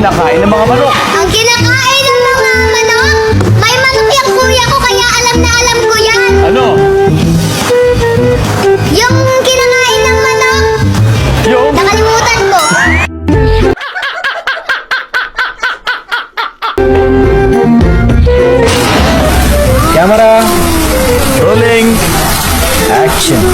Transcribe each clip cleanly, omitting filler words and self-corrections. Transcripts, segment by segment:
Nakain ng mga manok. Ang kinakain ng mga manok? May manok yung kuya ko kaya alam na alam ko yan. Ano? Yung kinakain ng manok? Yung? Nakalimutan ko. Camera. Rolling. Action.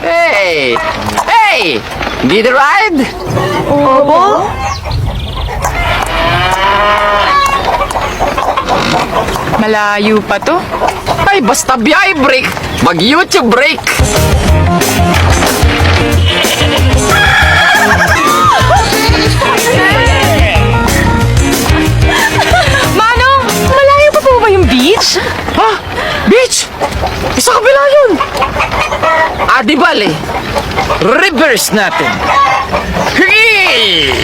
Hey! Hey! Need a ride? Opo? Malayo pa to. Ay, basta biyahe break. Mag-YouTube break. Manong, malayo pa po ba yung beach? Ha? Beach? Isa kabila yun. Di bale. Reverse natin. Hey!